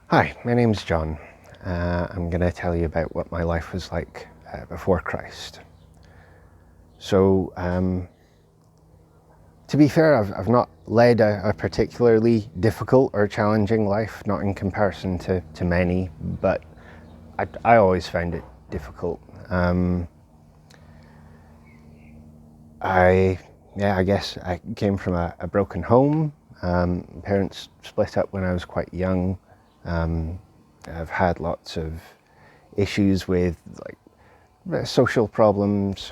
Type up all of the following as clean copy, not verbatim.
Hi, my name's John. I'm going to tell you about what my life was like before Christ. So, to be fair, I've not led a particularly difficult or challenging life, not in comparison to many, but I always found it difficult. I guess I came from a broken home. Parents split up when I was quite young. I've had lots of issues with social problems,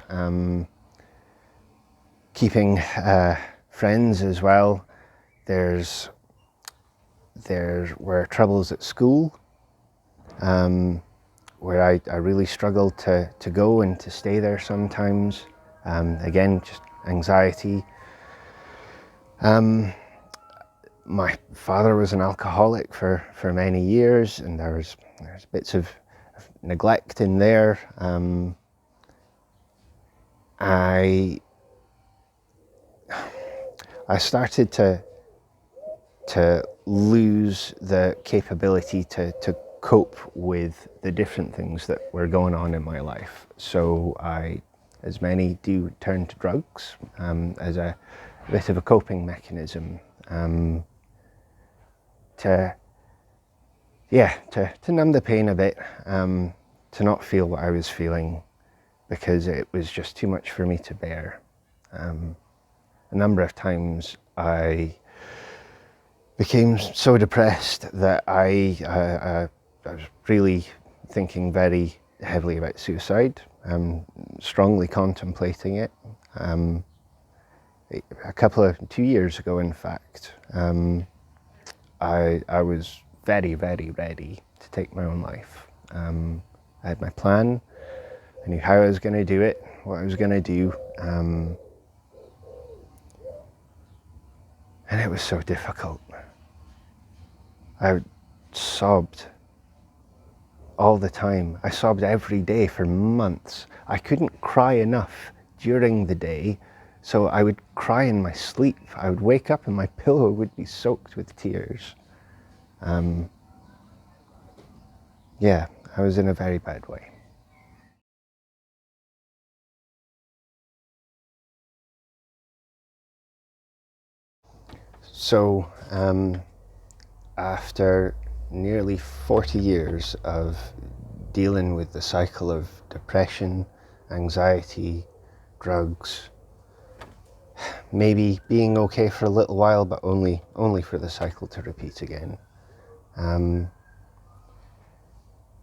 keeping friends as well. There were troubles at school, where I really struggled to go and to stay there sometimes. Again, just anxiety. My father was an alcoholic for many years, and there's bits of neglect in there. I started to lose the capability to cope with the different things that were going on in my life. So I, as many do, turned to drugs as a bit of a coping mechanism, to numb the pain a bit, to not feel what I was feeling, because it was just too much for me to bear. A number of times I became so depressed that I was really thinking very heavily about suicide, strongly contemplating it. 2 years ago, in fact, I was very, very ready to take my own life. I had my plan. I knew how I was going to do it, what I was going to do, and it was so difficult. I sobbed all the time. I sobbed every day for months. I couldn't cry enough during the day, so I would cry in my sleep. I would wake up and my pillow would be soaked with tears. I was in a very bad way. So, after nearly 40 years of dealing with the cycle of depression, anxiety, drugs, maybe being okay for a little while, but only for the cycle to repeat again.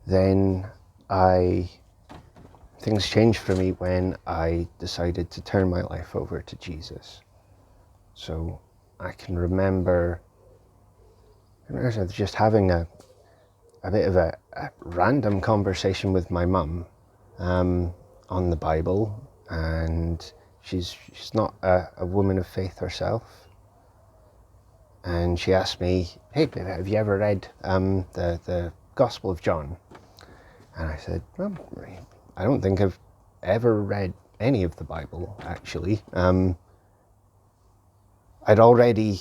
Then things changed for me when I decided to turn my life over to Jesus. So I can remember just having a bit of a random conversation with my mum on the Bible, and she's not a woman of faith herself. And she asked me, "Hey, have you ever read the Gospel of John?" And I said, "Well, I don't think I've ever read any of the Bible, actually." I'd already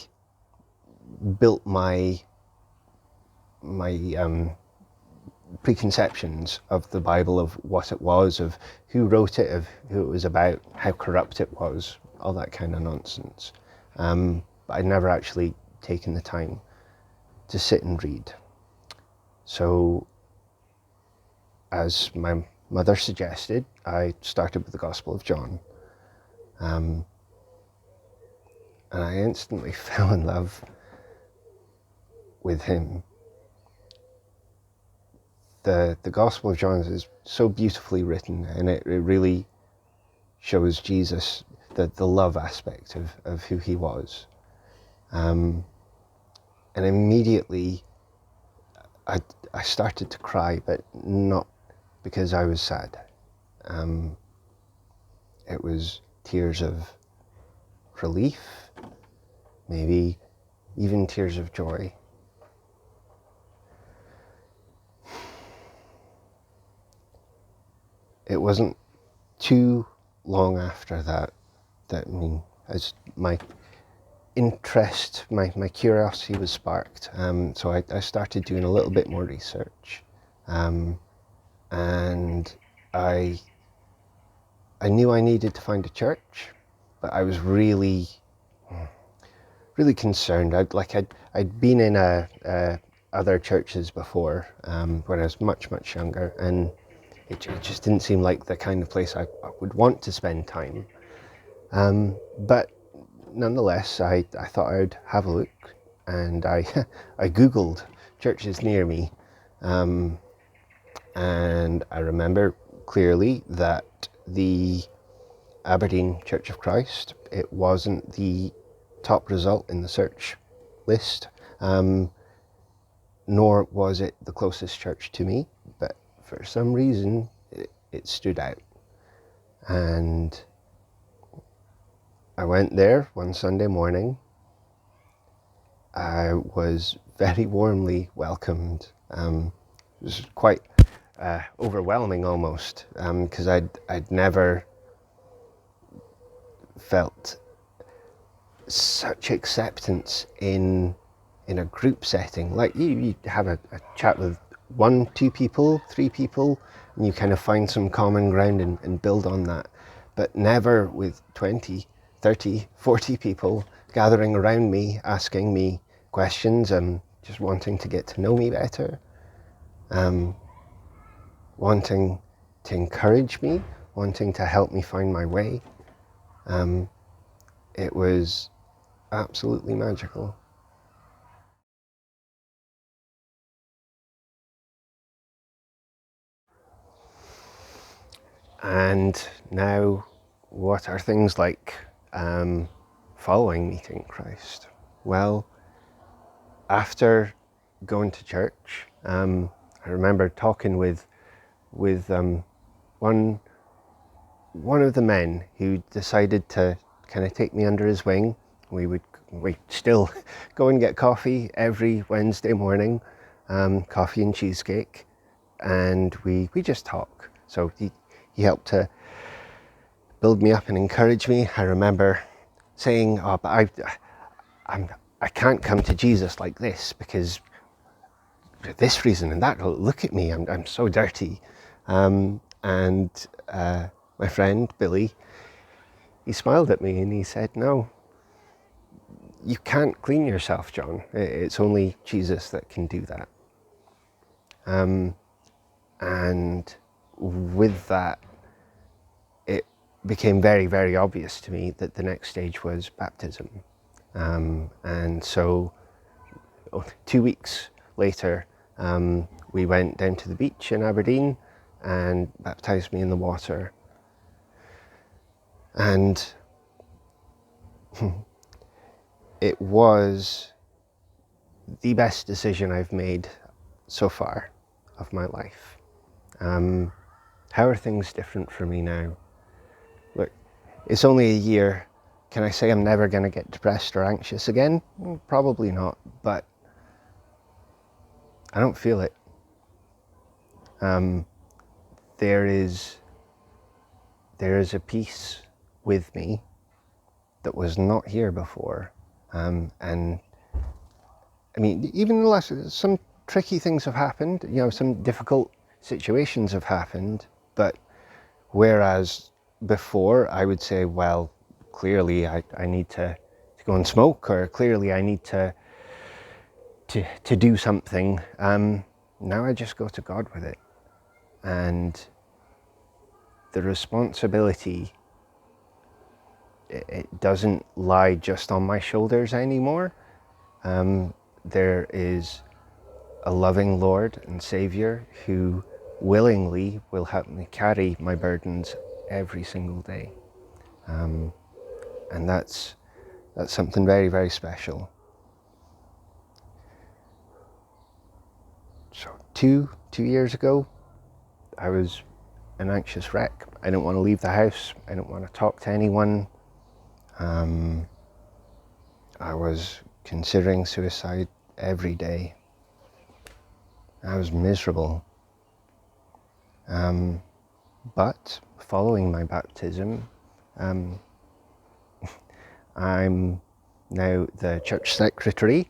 built my preconceptions of the Bible, of what it was, of who wrote it, of who it was about, how corrupt it was, all that kind of nonsense. But I'd never actually taken the time to sit and read. So, as my mother suggested, I started with the Gospel of John. And I instantly fell in love with him. The Gospel of John is so beautifully written, and it really shows Jesus, the love aspect of who he was. And immediately I started to cry, but not because I was sad. It was tears of relief, maybe even tears of joy. It wasn't too long after that, as my interest, my curiosity was sparked. So I started doing a little bit more research, and I knew I needed to find a church, but I was really concerned. I'd been in other churches before when I was much younger, and it just didn't seem like the kind of place I would want to spend time. But nonetheless, I thought I'd have a look, and I I googled churches near me, and I remember clearly that the Aberdeen Church of Christ, it wasn't the top result in the search list, nor was it the closest church to me, but for some reason it stood out. And I went there one Sunday morning. I was very warmly welcomed. It was quite overwhelming almost, because I'd never felt such acceptance in a group setting. Like you have a chat with 1, 2 people, 3 people, and you kind of find some common ground and build on that. But never with 20, 30, 40 people gathering around me, asking me questions and just wanting to get to know me better, wanting to encourage me, wanting to help me find my way. It was absolutely magical. And now, what are things like following meeting Christ? Well, after going to church, I remember talking with one of the men who decided to kind of take me under his wing. We still go and get coffee every Wednesday morning, coffee and cheesecake, and we just talk. So he helped to build me up and encourage me. I remember saying, "Oh, but I can't come to Jesus like this because for this reason and that. Look at me, I'm so dirty." And my friend Billy, he smiled at me and he said, "No, you can't clean yourself, John. It's only Jesus that can do that." And with that, it became very, very obvious to me that the next stage was baptism. And so 2 weeks later, we went down to the beach in Aberdeen and baptised me in the water. And it was the best decision I've made so far of my life. How are things different for me now? Look, it's only a year. Can I say I'm never going to get depressed or anxious again? Probably not, but I don't feel it. There is a peace with me that was not here before. And I mean, even in the last, some tricky things have happened, some difficult situations have happened, but whereas before I would say, well, clearly I need to go and smoke, or clearly I need to do something, now I just go to God with it. And the responsibility, it doesn't lie just on my shoulders anymore. There is a loving Lord and Saviour who willingly will help me carry my burdens every single day. And that's something very, very special. So two years ago, I was an anxious wreck. I didn't want to leave the house. I didn't want to talk to anyone. I was considering suicide every day. I was miserable. But following my baptism, I'm now the church secretary.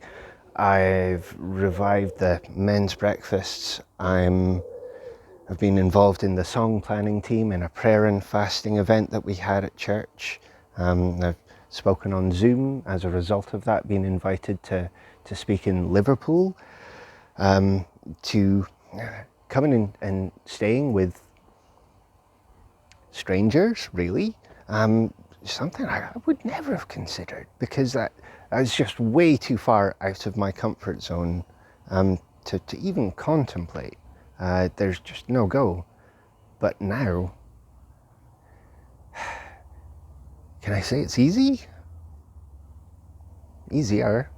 I've revived the men's breakfasts. I've been involved in the song planning team in a prayer and fasting event that we had at church. I've spoken on Zoom as a result of that, been invited to speak in Liverpool, to coming in and staying with strangers, really. Something I would never have considered, because that was just way too far out of my comfort zone to even contemplate. There's just no go. But now, can I say it's easy? Easier.